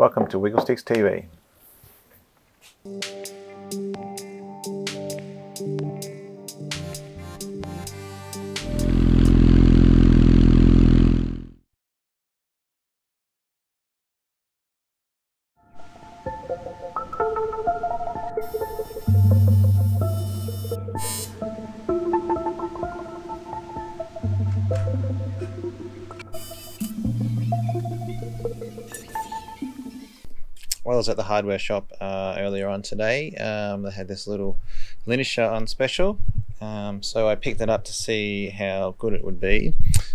Welcome to Wigglesticks TV. Well, I was at the hardware shop earlier on today. They had this little linisher on special, so I picked it up to see how good it would be,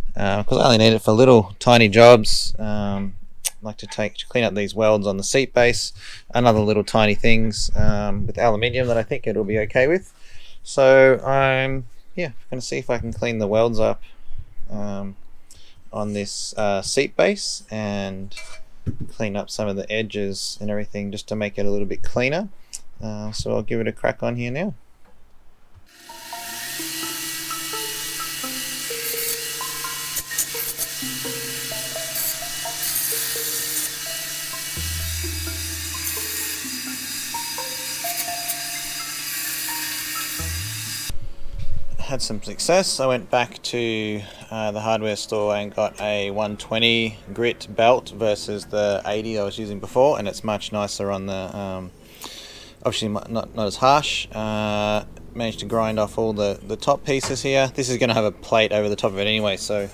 because I only need it for little tiny jobs, like to clean up these welds on the seat base and other little tiny things with aluminium that I think it'll be okay with. So I'm going to see if I can clean the welds up on this seat base and clean up some of the edges and everything just to make it a little bit cleaner. So I'll give it a crack on here now. Had some success. I went back to the hardware store and got a 120 grit belt versus the 80 I was using before, and it's much nicer on the obviously not as harsh. Managed to grind off all the top pieces here. This is going to have a plate over the top of it anyway, so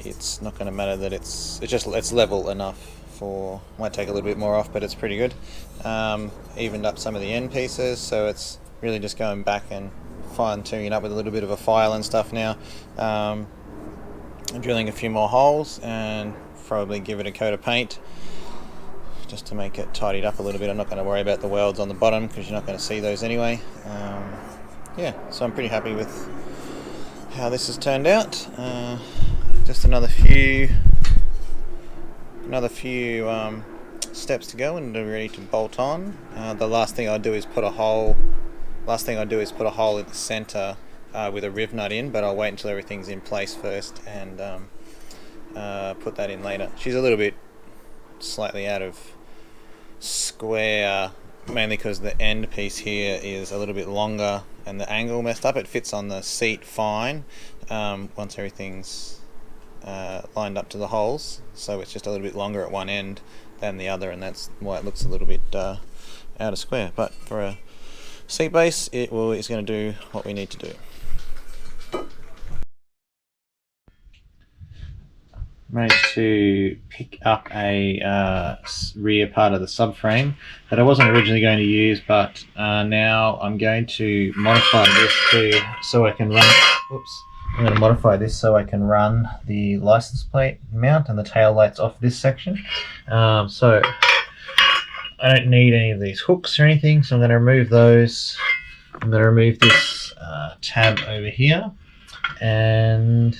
it's not going to matter that it's level enough for, might take a little bit more off, but it's pretty good. Evened up some of the end pieces, so it's really just going back and fine-tuning it up with a little bit of a file and stuff now. I'm drilling a few more holes and probably give it a coat of paint just to make it tidied up a little bit. I'm not going to worry about the welds on the bottom because you're not going to see those anyway. So I'm pretty happy with how this has turned out. Just another few steps to go and we're ready to bolt on. The last thing I do is put a hole in the center with a riv nut in, but I'll wait until everything's in place first and put that in later. She's a little bit slightly out of square, mainly because the end piece here is a little bit longer and the angle messed up. It fits on the seat fine once everything's lined up to the holes, so it's just a little bit longer at one end than the other, and that's why it looks a little bit out of square. But for a seat base, it's going to do what we need to do. Managed to pick up a rear part of the subframe that I wasn't originally going to use, but now I'm going to modify this so I can run. I'm going to modify this so I can run the license plate mount and the tail lights off this section. So I don't need any of these hooks or anything, so I'm going to remove those. I'm going to remove this tab over here, and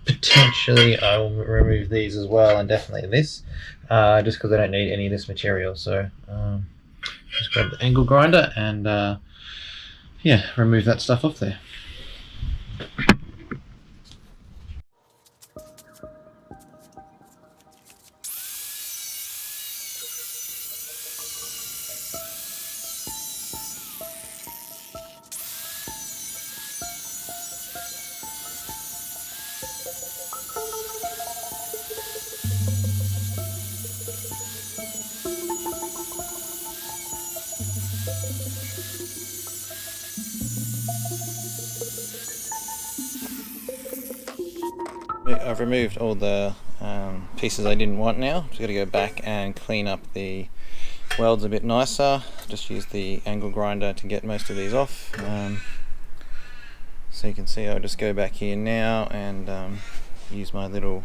potentially I will remove these as well, and definitely this, just because I don't need any of this material. So just grab the angle grinder and remove that stuff off there. I've removed all the pieces I didn't want now. Just got to go back and clean up the welds a bit nicer. Just use the angle grinder to get most of these off. So you can see I'll just go back here now and use my little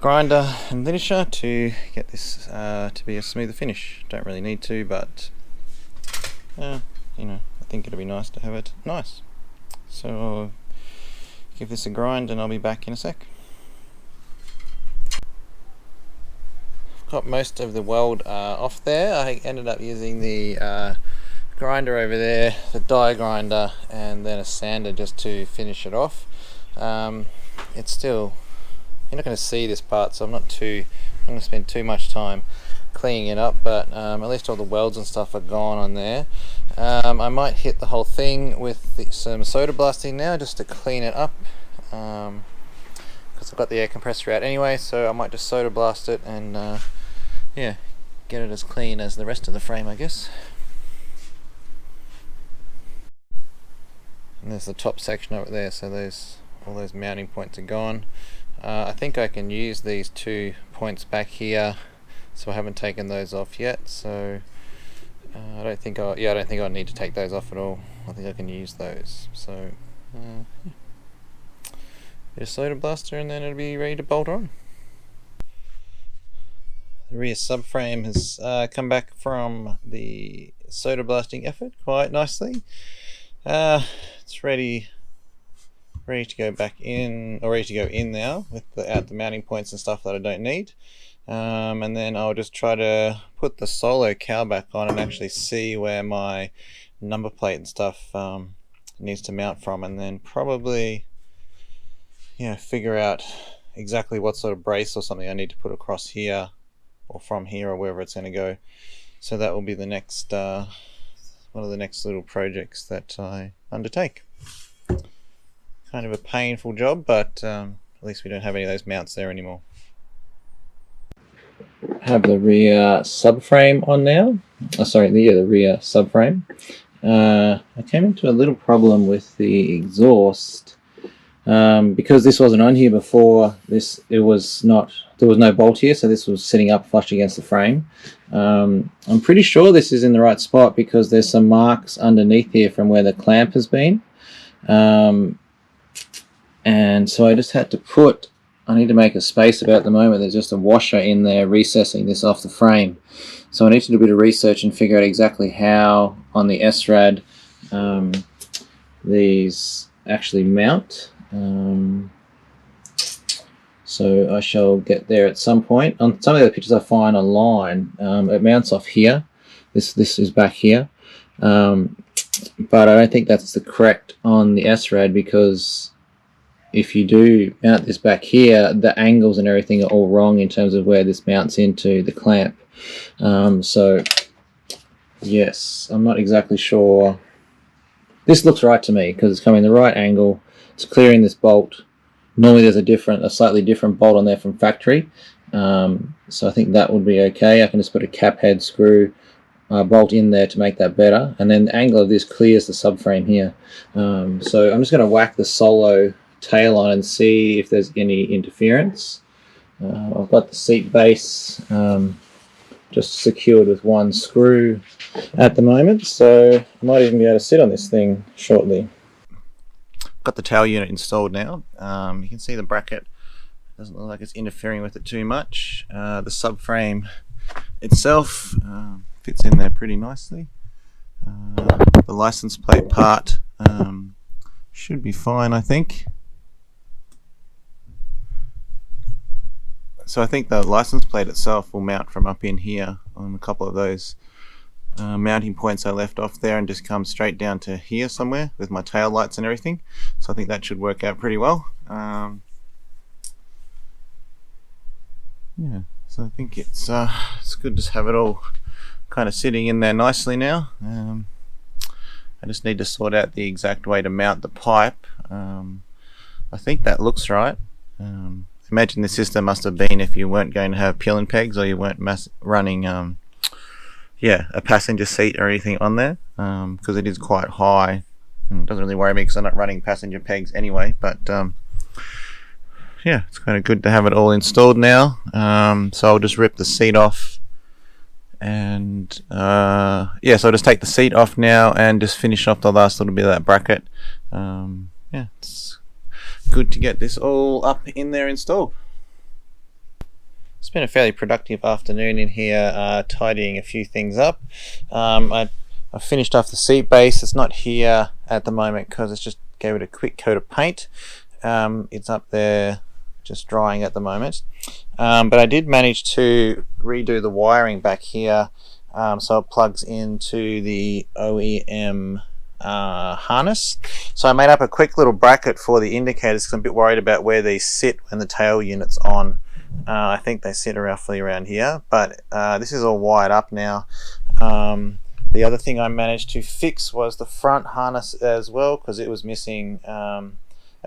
grinder and linisher to get this to be a smoother finish. Don't really need to, but I think it'll be nice to have it nice. So I'll give this a grind and I'll be back in a sec. Got most of the weld off there. I ended up using the grinder over there, the die grinder, and then a sander just to finish it off. It's still you're not going to see this part, so I'm not going to spend too much time cleaning it up, but at least all the welds and stuff are gone on there. I might hit the whole thing with some soda blasting now just to clean it up, because I've got the air compressor out anyway, so I might just soda blast it and yeah, get it as clean as the rest of the frame, I guess. And there's the top section over there, so all those mounting points are gone. I think I can use these 2 points back here, so I haven't taken those off yet. So I don't think I'll need to take those off at all. I think I can use those. So yeah. Bit of soda blaster, and then it'll be ready to bolt on. The rear subframe has come back from the soda blasting effort quite nicely. It's ready to go back in, or ready to go in now, without the mounting points and stuff that I don't need. And then I'll just try to put the solo cowl back on and actually see where my number plate and stuff needs to mount from, and then probably figure out exactly what sort of brace or something I need to put across here or from here or wherever it's going to go. So that will be the next one of the next little projects that I undertake. Kind of a painful job, but at least we don't have any of those mounts there anymore. Have the rear subframe on now. The rear subframe. I came into a little problem with the exhaust because this wasn't on here before. There was no bolt here, so this was sitting up flush against the frame. I'm pretty sure this is in the right spot because there's some marks underneath here from where the clamp has been. And so I just had to I need to make a space about the moment. There's just a washer in there recessing this off the frame. So I need to do a bit of research and figure out exactly how on the SRAD these actually mount. So I shall get there at some point. On some of the pictures I find online, it mounts off here. This is back here. But I don't think that's the correct on the SRAD, because if you do mount this back here, the angles and everything are all wrong in terms of where this mounts into the clamp. So yes, I'm not exactly sure. This looks right to me because it's coming the right angle. It's clearing this bolt. Normally there's a slightly different bolt on there from factory. So I think that would be okay. I can just put a cap head screw bolt in there to make that better. And then the angle of this clears the subframe here. So I'm just going to whack the solo tail on and see if there's any interference. I've got the seat base just secured with one screw at the moment, so I might even be able to sit on this thing shortly. Got the tail unit installed now. You can see the bracket doesn't look like it's interfering with it too much. The subframe itself fits in there pretty nicely. The license plate part should be fine, I think. So I think the license plate itself will mount from up in here on a couple of those mounting points I left off there, and just come straight down to here somewhere with my tail lights and everything. So I think that should work out pretty well. Yeah, so I think it's good to have it all kind of sitting in there nicely now. I just need to sort out the exact way to mount the pipe. I think that looks right. Imagine the system must have been if you weren't going to have peeling pegs, or you weren't running a passenger seat or anything on there, because it is quite high. And it doesn't really worry me because I'm not running passenger pegs anyway, but yeah, it's kind of good to have it all installed now. So I'll just rip the seat off, and so I'll just take the seat off now and just finish off the last little bit of that bracket. Yeah, it's good to get this all up in there installed. It's been a fairly productive afternoon in here, tidying a few things up. I finished off the seat base. It's not here at the moment because it's just gave it a quick coat of paint. It's up there just drying at the moment. But I did manage to redo the wiring back here, so it plugs into the OEM harness. So I made up a quick little bracket for the indicators because I'm a bit worried about where these sit when the tail unit's on. I think they sit roughly around here, but this is all wired up now. The other thing I managed to fix was the front harness as well, because it was missing a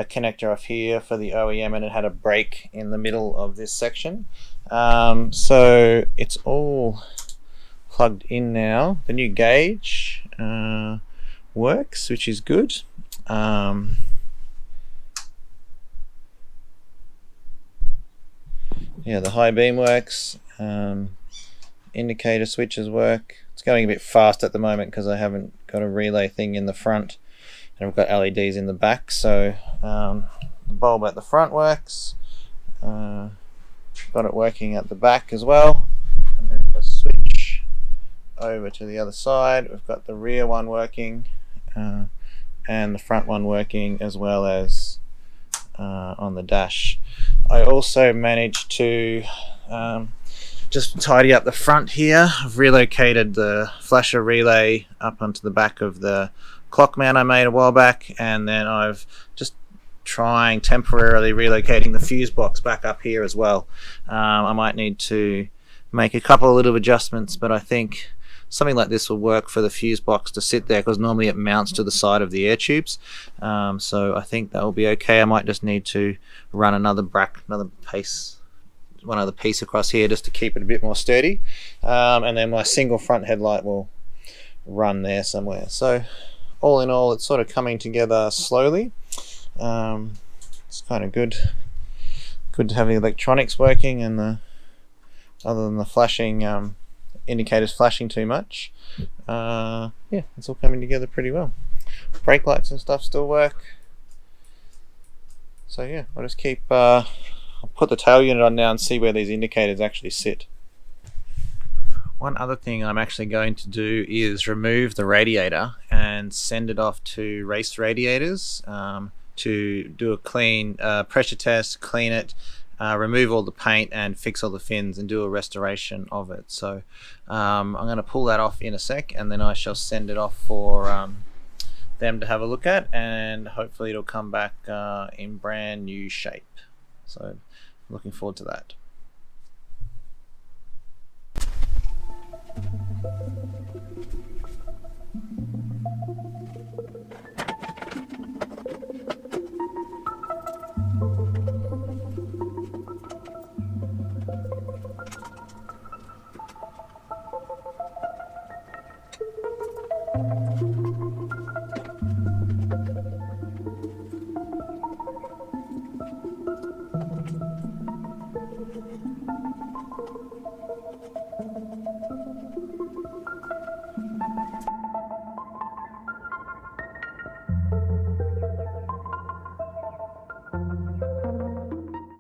connector off here for the OEM, and it had a break in the middle of this section. So it's all plugged in now. The new gauge works, which is good. Yeah, the high beam works. Indicator switches work. It's going a bit fast at the moment because I haven't got a relay thing in the front, and I've got LEDs in the back. So the bulb at the front works. Got it working at the back as well. And then if I switch over to the other side, we've got the rear one working and the front one working, as well as on the dash. I also managed to just tidy up the front here. I've relocated the flasher relay up onto the back of the clock mount I made a while back, and then I've just trying temporarily relocating the fuse box back up here as well. I might need to make a couple of little adjustments, but I think something like this will work for the fuse box to sit there, because normally it mounts to the side of the air tubes. So I think that will be okay. I might just need to run one other piece across here just to keep it a bit more sturdy, and then my single front headlight will run there somewhere. So all in all, it's sort of coming together slowly. It's kind of good to have the electronics working, and other than the flashing indicators flashing too much, yeah, it's all coming together pretty well. Brake lights and stuff still work. So yeah, I'll just keep I'll put the tail unit on now and see where these indicators actually sit. One other thing I'm actually going to do is remove the radiator and send it off to Race Radiators to do a clean pressure test, clean it, remove all the paint and fix all the fins and do a restoration of it. So I'm going to pull that off in a sec, and then I shall send it off for them to have a look at, and hopefully it'll come back in brand new shape. So looking forward to that.